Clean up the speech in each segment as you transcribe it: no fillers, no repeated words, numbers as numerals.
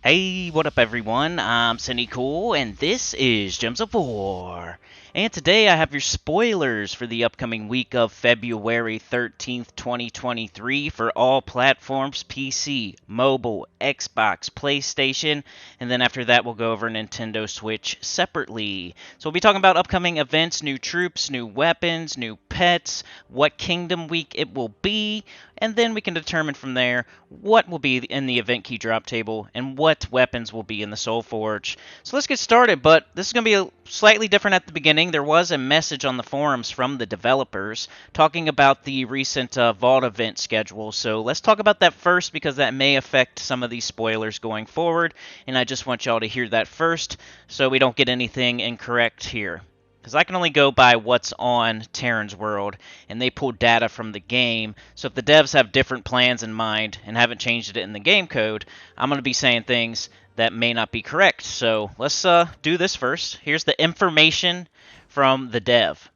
Hey, what up everyone? I'm Sinnycool, and this is Gems of War. And today I have your spoilers for the upcoming week of February 13th, 2023 for all platforms, PC, mobile, Xbox, PlayStation, and then after that we'll go over Nintendo Switch separately. So we'll be talking about upcoming events, new troops, new weapons, new pets, what Kingdom Week it will be, and then we can determine from there what will be in the event key drop table and what weapons will be in the Soul Forge. So let's get started, but this is going to be slightly different at the beginning. There was a message on the forums from the developers talking about the recent Vault event schedule, so let's talk about that first because that may affect some of these spoilers going forward, and I just want y'all to hear that first so we don't get anything incorrect here. Because I can only go by what's on Terran's World, and they pull data from the game. So if the devs have different plans in mind and haven't changed it in the game code, I'm going to be saying things that may not be correct. So let's do this first. Here's the information from the dev.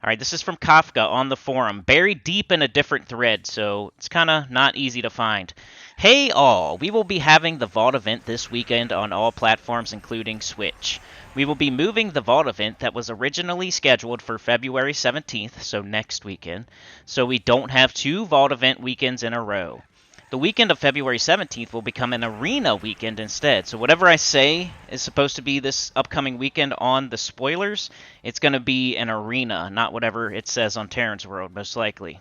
All right, this is from Kafka on the forum, buried deep in a different thread, so it's kind of not easy to find. Hey all, we will be having the Vault event this weekend on all platforms including Switch. We will be moving the Vault event that was originally scheduled for February 17th, so next weekend, so we don't have two Vault event weekends in a row. The weekend of February 17th will become an arena weekend instead. So whatever I say is supposed to be this upcoming weekend on the spoilers, it's going to be an arena, not whatever it says on Terran's World, most likely.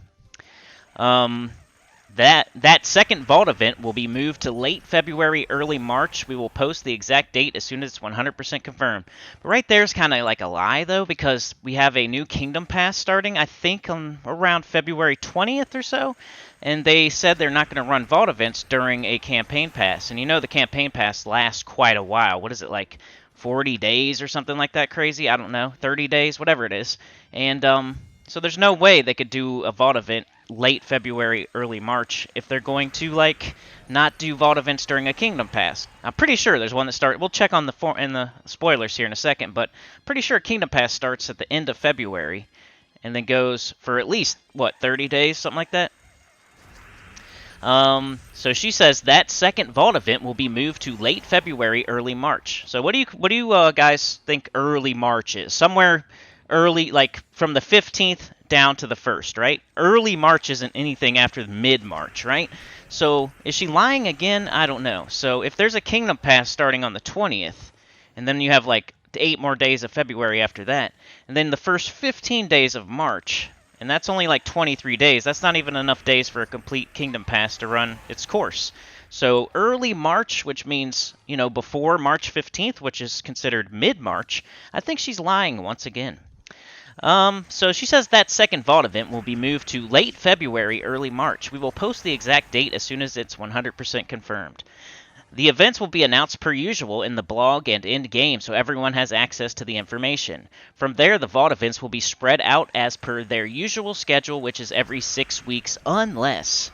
That second Vault event will be moved to late February, early March. We will post the exact date as soon as it's 100% confirmed. But right there is kind of like a lie, though, because we have a new Kingdom Pass starting, I think, on around February 20th or so. And they said they're not going to run Vault events during a campaign pass. And you know the campaign pass lasts quite a while. What is it, like 40 days or something like that crazy? I don't know. 30 days, whatever it is. And so there's no way they could do a Vault event late February, early March if they're going to, like, not do Vault events during a Kingdom Pass. I'm pretty sure there's one that starts. We'll check on the spoilers here in a second, but pretty sure Kingdom Pass starts at the end of February and then goes for at least, what, 30 days, something like that? So she says that second Vault event will be moved to late February, early March. So what do you guys think early March is? Somewhere early, like from the 15th down to the 1st, right? Early March isn't anything after mid-March, right? So is she lying again? I don't know. So if there's a Kingdom Pass starting on the 20th, and then you have like 8 more days of February after that, and then the first 15 days of March, and that's only like 23 days. That's not even enough days for a complete Kingdom Pass to run its course. So early March, which means, you know, before March 15th, which is considered mid-March, I think she's lying once again. So she says that second Vault event will be moved to late February, early March. We will post the exact date as soon as it's 100% confirmed. The events will be announced per usual in the blog and in-game so everyone has access to the information. From there, the Vault events will be spread out as per their usual schedule, which is every 6 weeks, unless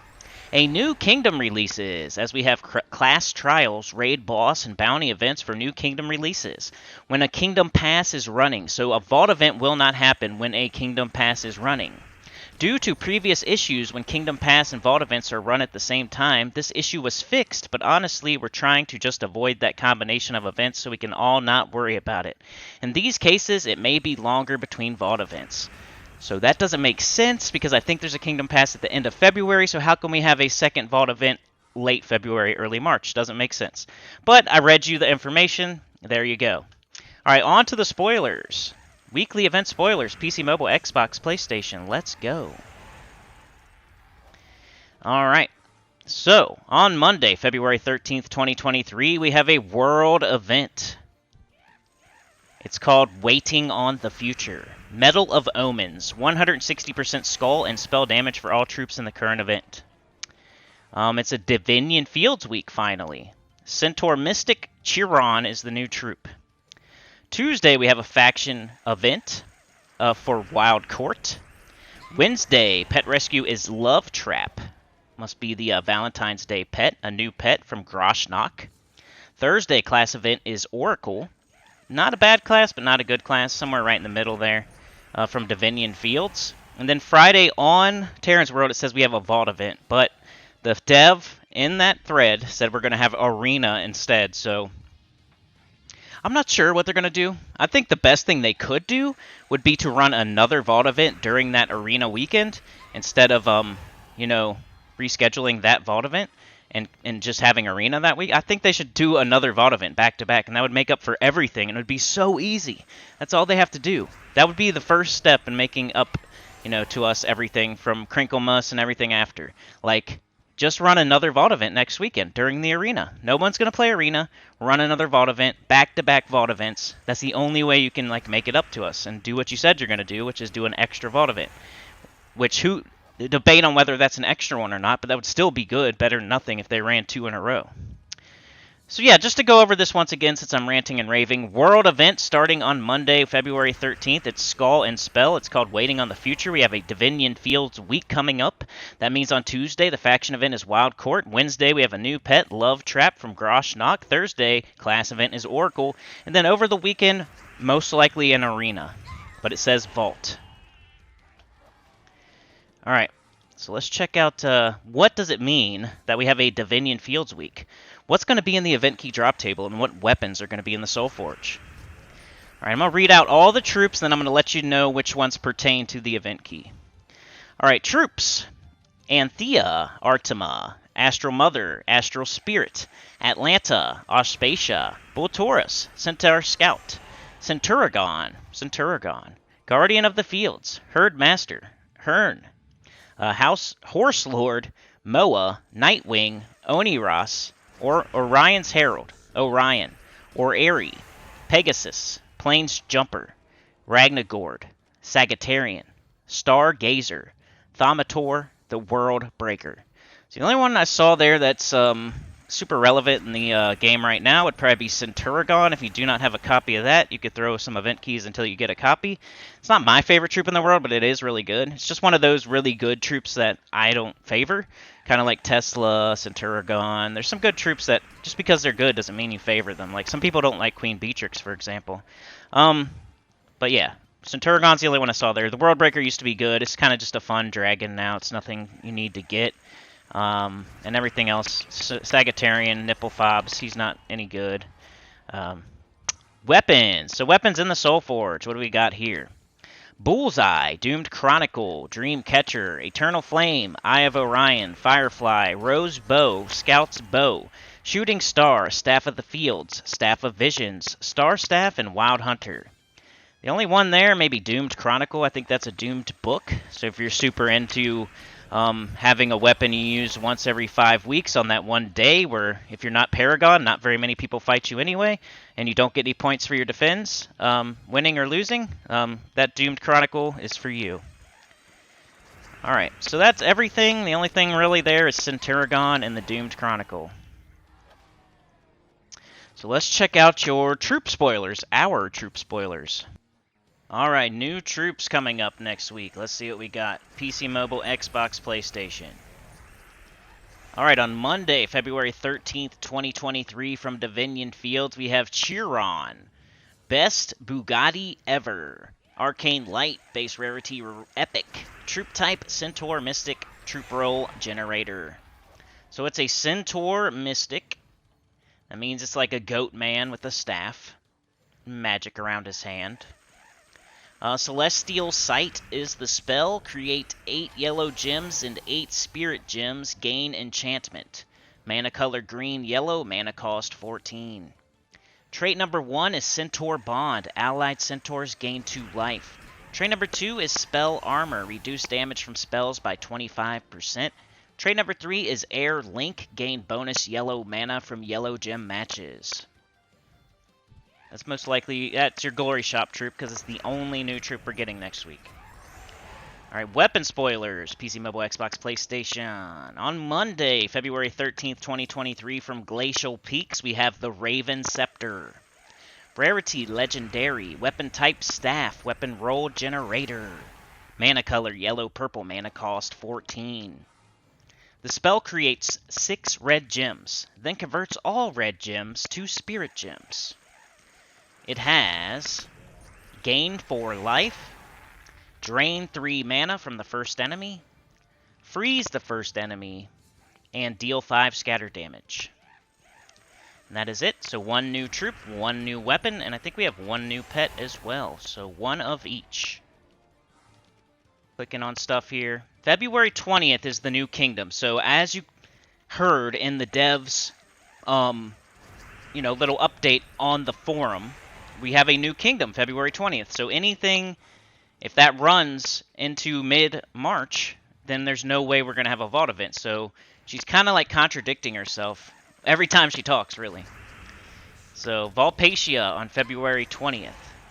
a new kingdom releases, as we have class trials, raid boss, and bounty events for new kingdom releases. When a kingdom pass is running, so a Vault event will not happen when a kingdom pass is running. Due to previous issues when Kingdom Pass and Vault events are run at the same time, this issue was fixed, but honestly, we're trying to just avoid that combination of events so we can all not worry about it. In these cases, it may be longer between Vault events. So that doesn't make sense because I think there's a Kingdom Pass at the end of February, so how can we have a second Vault event late February, early March? Doesn't make sense. But I read you the information. There you go. All right, on to the spoilers. Weekly event spoilers, PC, mobile, Xbox, PlayStation. Let's go. All right. So, on Monday, February 13th, 2023, we have a world event. It's called Waiting on the Future. Medal of Omens. 160% skull and spell damage for all troops in the current event. It's a Divinian Fields week, finally. Centaur Mystic Chiron is the new troop. Tuesday, we have a faction event for Wild Court. Wednesday, pet rescue is Love Trap. Must be the Valentine's Day pet, a new pet from Groshnock. Thursday, class event is Oracle. Not a bad class, but not a good class. Somewhere right in the middle there from Divinian Fields. And then Friday on Terran's World, it says we have a Vault event. But the dev in that thread said we're going to have arena instead, so I'm not sure what they're going to do. I think the best thing they could do would be to run another Vault event during that arena weekend instead of, rescheduling that Vault event and just having arena that week. I think they should do another Vault event back to back, and that would make up for everything, and it would be so easy. That's all they have to do. That would be the first step in making up, to us everything from Crinklemus and everything after. Like, just run another Vault event next weekend during the arena. No one's going to play arena. Run another Vault event, back-to-back Vault events. That's the only way you can make it up to us and do what you said you're going to do, which is do an extra Vault event. Debate on whether that's an extra one or not, but that would still be good. Better than nothing if they ran 2 in a row. So yeah, just to go over this once again since I'm ranting and raving. World event starting on Monday, February 13th. It's Skull and Spell. It's called Waiting on the Future. We have a Divinian Fields week coming up. That means on Tuesday, the faction event is Wild Court. Wednesday, we have a new pet, Love Trap from Grosh Knock. Thursday, class event is Oracle. And then over the weekend, most likely an arena. But it says Vault. Alright, so let's check out what does it mean that we have a Divinian Fields week. What's going to be in the event key drop table, and what weapons are going to be in the Soul Forge? Alright, I'm going to read out all the troops, then I'm going to let you know which ones pertain to the event key. Alright, troops. Anthea, Artema, Astral Mother, Astral Spirit, Atlanta, Ospatia, Voltorus, Centaur Scout, Centuragon, Guardian of the Fields, Herd Master, Hearn, Horse Lord, Moa, Nightwing, Oniras, or Orion's Herald, Orion, or Airy, Pegasus, Plains Jumper, Ragnagord, Sagittarian, Stargazer, Thaumator, the World Breaker. So the only one I saw there that's super relevant in the game right now would probably be Centuragon. If you do not have a copy of that, you could throw some event keys until you get a copy. It's not my favorite troop in the world, but it is really good. It's just one of those really good troops that I don't favor. Kind of like Tesla, Centuragon. There's some good troops that, just because they're good doesn't mean you favor them. Like, some people don't like Queen Beatrix, for example. But yeah, Centuragon's the only one I saw there. The World Breaker used to be good. It's kind of just a fun dragon now. It's nothing you need to get. And everything else, Sagittarian, Nipple Fobs, he's not any good. Weapons. So weapons in the Soul Forge. What do we got here? Bullseye, Doomed Chronicle, Dream Catcher, Eternal Flame, Eye of Orion, Firefly, Rose Bow, Scout's Bow, Shooting Star, Staff of the Fields, Staff of Visions, Star Staff, and Wild Hunter. The only one there may be Doomed Chronicle. I think that's a Doomed book. So if you're super into having a weapon you use once every 5 weeks on that one day where if you're not Paragon, not very many people fight you anyway, and you don't get any points for your defense, winning or losing, that Doomed Chronicle is for you. Alright, so that's everything. The only thing really there is Centuragon and the Doomed Chronicle. So let's check out your troop spoilers, our troop spoilers. Alright, new troops coming up next week. Let's see what we got. PC, mobile, Xbox, PlayStation. Alright, on Monday, February 13th, 2023, from Divinian Fields, we have Chiron. Best Bugatti ever. Arcane Light, base rarity epic. Troop type, Centaur Mystic, troop roll generator. So it's a Centaur Mystic. That means it's like a goat man with a staff. Magic around his hand. Celestial Sight is the spell. Create 8 yellow gems and 8 spirit gems. Gain enchantment. Mana color green, yellow. Mana cost 14. Trait number 1 is Centaur Bond. Allied centaurs gain 2 life. Trait number 2 is Spell Armor. Reduce damage from spells by 25%. Trait number 3 is Air Link. Gain bonus yellow mana from yellow gem matches. That's most likely, that's your Glory Shop troop, because it's the only new troop we're getting next week. Alright, weapon spoilers. PC, mobile, Xbox, PlayStation. On Monday, February 13th, 2023, from Glacial Peaks, we have the Raven Scepter. Rarity, Legendary. Weapon type, Staff. Weapon roll, Generator. Mana color, yellow, purple. Mana cost, 14. The spell creates 6 red gems, then converts all red gems to spirit gems. It has gain 4 life, drain 3 mana from the first enemy, freeze the first enemy, and deal 5 scatter damage. And that is it. So 1 new troop, 1 new weapon, and I think we have 1 new pet as well. So 1 of each. Clicking on stuff here. February 20th is the new kingdom. So as you heard in the devs, little update on the forum, we have a new kingdom February 20th. So anything, if that runs into mid-March, then there's no way we're going to have a vault event. So she's kind of like contradicting herself every time she talks, really. So Valpatia on February 20th,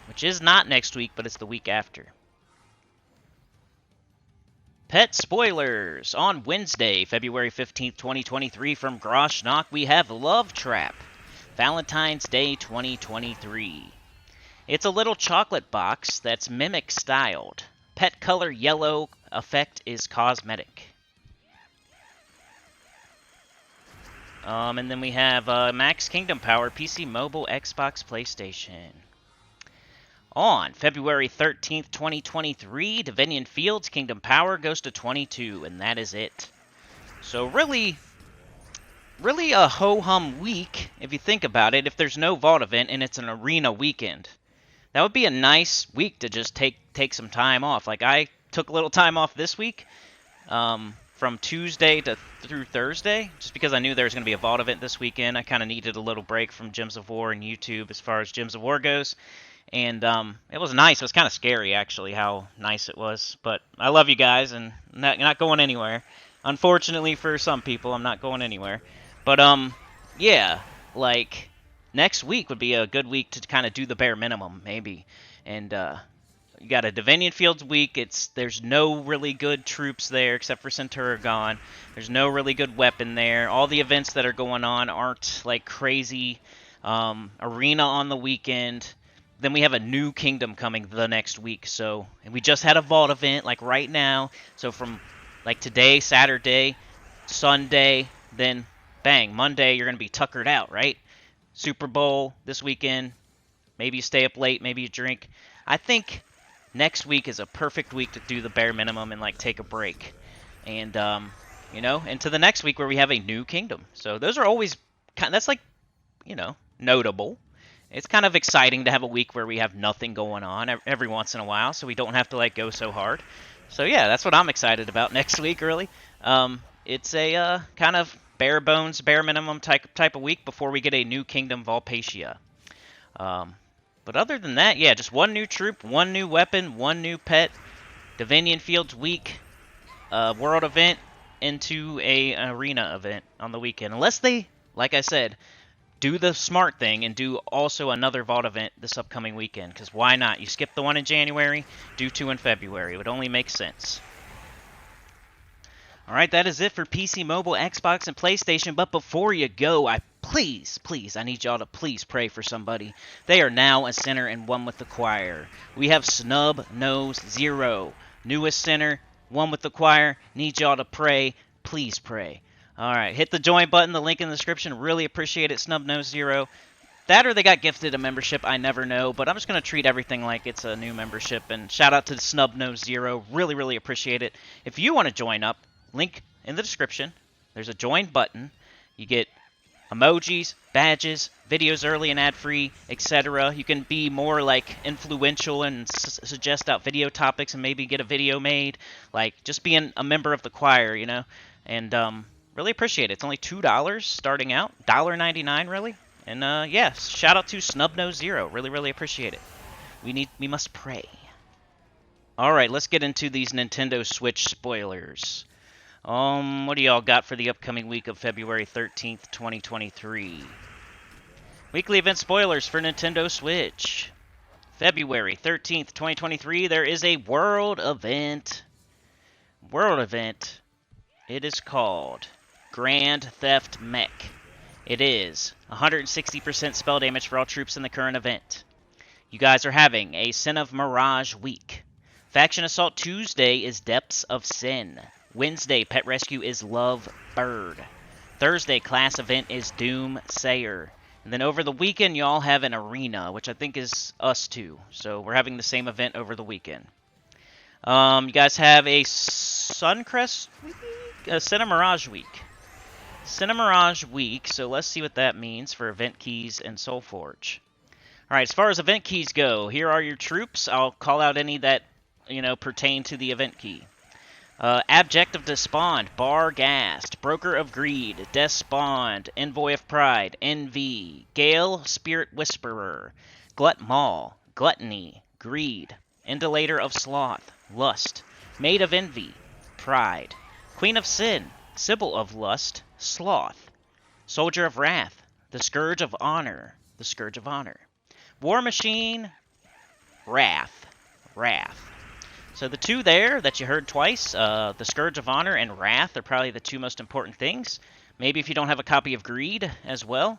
which is not next week, but it's the week after. Pet spoilers. On Wednesday, February 15th, 2023, from Groshnock, we have Love Trap, Valentine's Day 2023. It's a little chocolate box that's mimic styled. Pet color yellow, effect is cosmetic. And then we have Max Kingdom Power, PC, Mobile, Xbox, PlayStation. On February 13th, 2023, Divinian Fields Kingdom Power goes to 22, and that is it. So really a ho-hum week, if you think about it, if there's no vault event and it's an arena weekend. That would be a nice week to just take some time off. Like, I took a little time off this week, from Tuesday through Thursday, just because I knew there was going to be a vault event this weekend. I kind of needed a little break from Gems of War and YouTube as far as Gems of War goes. And it was nice. It was kind of scary, actually, how nice it was. But I love you guys, and not going anywhere. Unfortunately for some people, I'm not going anywhere. But, yeah, like, next week would be a good week to kind of do the bare minimum, maybe. And you got a Divinian Fields week. There's no really good troops there except for Centurion. There's no really good weapon there. All the events that are going on aren't, like, crazy. Arena on the weekend. Then we have a new kingdom coming the next week. So, and we just had a vault event, like, right now. So from, like, today, Saturday, Sunday, then, bang, Monday, you're going to be tuckered out, right? Super Bowl this weekend. Maybe you stay up late. Maybe you drink. I think next week is a perfect week to do the bare minimum and, like, take a break. And, into the next week where we have a new kingdom. So those are always that's, like, notable. It's kind of exciting to have a week where we have nothing going on every once in a while, so we don't have to, like, go so hard. So, yeah, that's what I'm excited about next week, really. It's a kind of bare bones, bare minimum type of week before we get a new kingdom, Valpatia. But other than that, yeah, just 1 new troop, 1 new weapon, 1 new pet, Divinian Fields week, world event, into a arena event on the weekend. Unless they, like I said, do the smart thing and do also another vault event this upcoming weekend. Because why not? You skip the one in January, do 2 in February. It would only make sense. Alright, that is it for PC, Mobile, Xbox, and PlayStation. But before you go, please, I need y'all to please pray for somebody. They are now a sinner and one with the choir. We have Snub Nose Zero, newest sinner, one with the choir. Need y'all to pray. Please pray. Alright, hit the join button, the link in the description. Really appreciate it, Snub Nose Zero. That or they got gifted a membership, I never know. But I'm just going to treat everything like it's a new membership. And shout out to Snub Nose Zero. Really, really appreciate it. If you want to join up, link in the description. There's a join button. You get emojis, badges, videos early and ad-free, etc. You can be more, like, influential and suggest out video topics and maybe get a video made. Like, just being a member of the choir, And, really appreciate it. It's only $2 starting out. $1.99, really. And, yeah, shout out to Snubnose Zero. Really, really appreciate it. We must pray. Alright, let's get into these Nintendo Switch spoilers. What do y'all got for the upcoming week of February 13th, 2023? Weekly event spoilers for Nintendo Switch. February 13th, 2023, there is a world event. It is called Grand Theft Mech. It is 160% spell damage for all troops in the current event. You guys are having a Sin of Mirage week. Faction Assault Tuesday is Depths of Sin. Wednesday, Pet Rescue is Love Bird. Thursday, class event is Doom Sayer. And then over the weekend, y'all have an arena, which I think is us too. So we're having the same event over the weekend. You guys have a Suncrest week? A Sin of Mirage week. Cinemirage Week, so let's see what that means for event keys and Soulforge. Alright, as far as event keys go, here are your troops. I'll call out any that, pertain to the event key. Abject of Despond, Barghast, Broker of Greed, Despond, Envoy of Pride, Envy, Gale, Spirit Whisperer, Glut Maul, Gluttony, Greed, Indolator of Sloth, Lust, Maid of Envy, Pride, Queen of Sin, Sibyl of Lust, Sloth, Soldier of Wrath, the Scourge of Honor, the Scourge of Honor, War Machine, Wrath. So the two there that you heard twice, the Scourge of Honor and Wrath, are probably the two most important things. Maybe if you don't have a copy of Greed as well,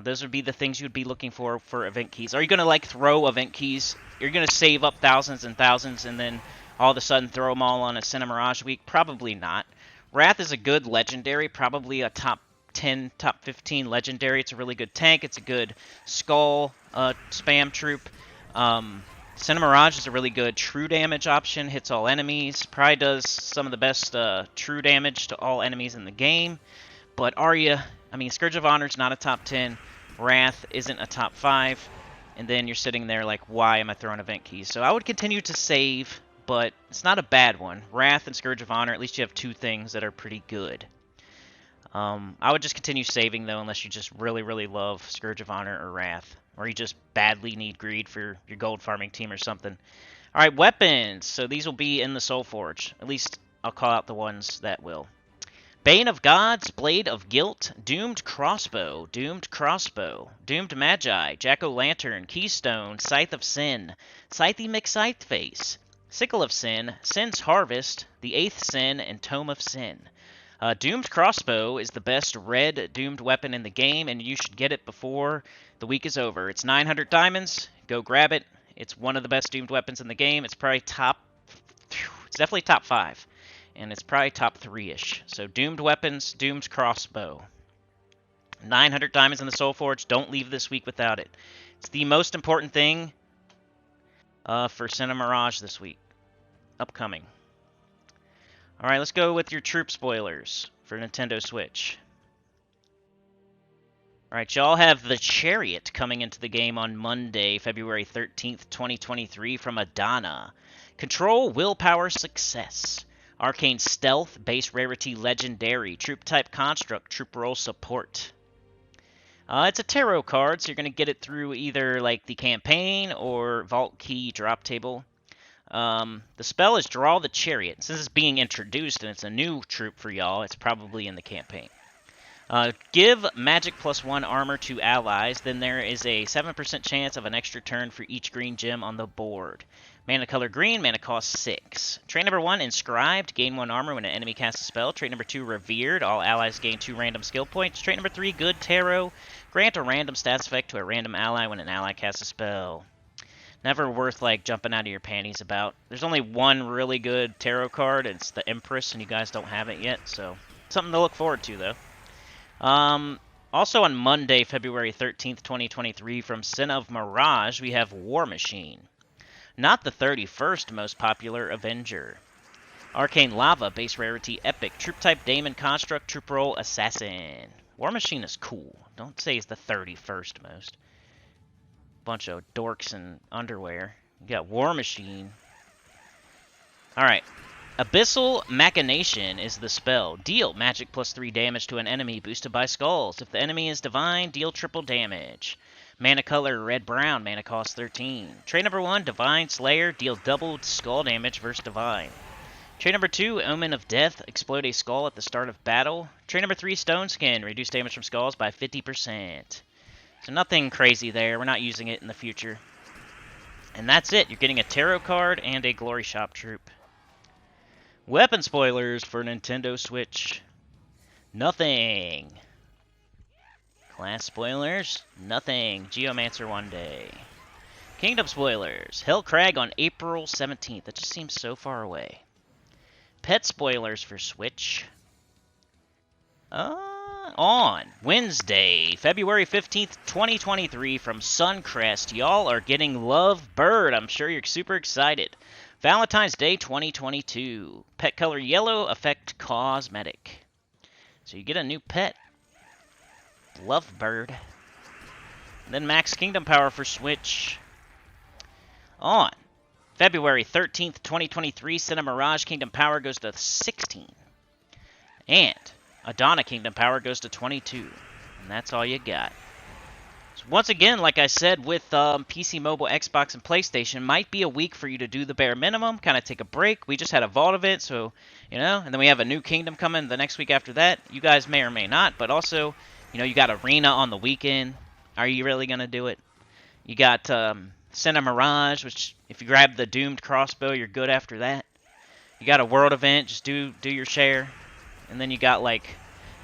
those would be the things you'd be looking for event keys. Are you going to throw event keys? You're going to save up thousands and thousands and then all of a sudden throw them all on a Cinemirage Week? Probably not. Wrath is a good legendary, probably a top 10, top 15 legendary. It's a really good tank. It's a good skull spam troop. Cinemirage is a really good true damage option, hits all enemies, probably does some of the best true damage to all enemies in the game. But Scourge of Honor is not a top 10, Wrath isn't a top 5, and then you're sitting there like, why am I throwing event keys? So I would continue to save, but it's not a bad one. Wrath and Scourge of Honor, at least you have two things that are pretty good. I would just continue saving, though, unless you just really, really love Scourge of Honor or Wrath. Or you just badly need Greed for your gold farming team or something. Alright, weapons. So these will be in the Soulforge. At least I'll call out the ones that will. Bane of Gods, Blade of Guilt, Doomed Crossbow, Doomed Magi, Jack-O-Lantern, Keystone, Scythe of Sin, Scythe McScytheface, Sickle of Sin, Sin's Harvest, the Eighth Sin, and Tome of Sin. Doomed Crossbow is the best red doomed weapon in the game, and you should get it before the week is over. It's 900 diamonds. Go grab it. It's one of the best doomed weapons in the game. It's probably it's definitely top 5, and it's probably top 3-ish. So doomed weapons, doomed crossbow. 900 diamonds in the Soulforge. Don't leave this week without it. It's the most important thing for Cinemirage this week. Upcoming. Alright, let's go with your troop spoilers for Nintendo Switch. Alright, y'all have the Chariot coming into the game on Monday, February 13th, 2023 from Adana. Control, Willpower, Success. Arcane Stealth, Base Rarity, Legendary. Troop Type Construct, Troop Roll Support. It's a tarot card, so you're going to get it through either the campaign or Vault Key Drop Table. The spell is Draw the Chariot. Since it's being introduced and it's a new troop for y'all, it's probably in the campaign. Give Magic +1 armor to allies, then there is a 7% chance of an extra turn for each green gem on the board. Mana color green, mana cost 6. Trait number 1, Inscribed, gain 1 armor when an enemy casts a spell. Trait number 2, Revered, all allies gain 2 random skill points. Trait number 3, Good Tarot, grant a random stats effect to a random ally when an ally casts a spell. Never worth jumping out of your panties about. There's only one really good tarot card, and it's the Empress, and you guys don't have it yet, so something to look forward to, though. Also on Monday, February 13th, 2023, from Sin of Mirage, we have War Machine. Not the 31st most popular Avenger. Arcane Lava, base rarity, epic. Troop type, Daemon Construct, troop roll, Assassin. War Machine is cool. Don't say it's the 31st most. Bunch of dorks in underwear. You got War Machine. Alright. Abyssal Machination is the spell. Deal magic +3 damage to an enemy boosted by skulls. If the enemy is divine, deal triple damage. Mana color red-brown, mana cost 13. Trait number 1, Divine Slayer, deal double skull damage versus divine. Trait number 2, Omen of Death, explode a skull at the start of battle. Trait number 3, Stone Skin, reduce damage from skulls by 50%. So nothing crazy there, we're not using it in the future. And that's it, you're getting a tarot card and a Glory Shop troop. Weapon spoilers for Nintendo Switch. Nothing. Class spoilers. Nothing. Geomancer one day. Kingdom spoilers. Hellcrag on April 17th. That just seems so far away. Pet spoilers for Switch. On Wednesday, February 15th, 2023 from Suncrest. Y'all are getting Love Bird. I'm sure you're super excited. Valentine's Day 2022. Pet color yellow, effect cosmetic. So you get a new pet. Lovebird. Then max kingdom power for Switch. On February 13th, 2023, Cinema Mirage Kingdom Power goes to 16. And Adana Kingdom Power goes to 22. And that's all you got. So once again, like I said, with PC, mobile, Xbox, and PlayStation, might be a week for you to do the bare minimum, kind of take a break. We just had a Vault event, so, you know, and then we have a new Kingdom coming the next week after that. You guys may or may not, but also, you know, you got Arena on the weekend. Are you really going to do it? You got Cinema Mirage, which if you grab the Doomed Crossbow, you're good after that. You got a World event, just do your share. And then you got, like,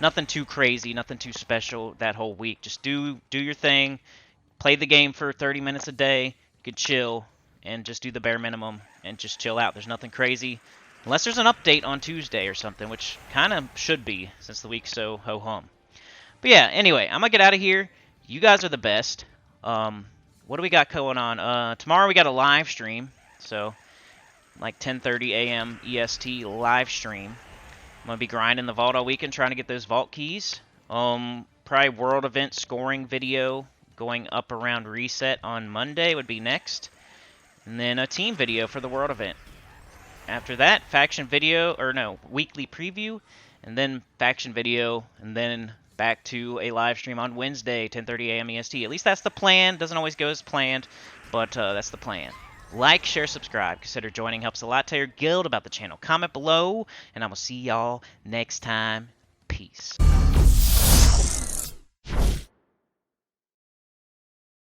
nothing too crazy, nothing too special that whole week. Just do your thing, play the game for 30 minutes a day, you can chill, and just do the bare minimum, and just chill out. There's nothing crazy, unless there's an update on Tuesday or something, which kind of should be, since the week's so ho-hum. But yeah, anyway, I'm going to get out of here. You guys are the best. What do we got going on? Tomorrow we got a live stream, so like 10:30 a.m. EST live stream. I'm going to be grinding the vault all weekend, trying to get those vault keys. Probably world event scoring video going up around reset on Monday would be next. And then a team video for the world event. After that, faction video, or no, weekly preview, and then faction video, and then back to a live stream on Wednesday, 10:30 a.m. EST. At least that's the plan. Doesn't always go as planned, but that's the plan. Like, share, subscribe. Consider joining. Helps a lot. Tell your guild about the channel. Comment below, and I will see y'all next time. Peace.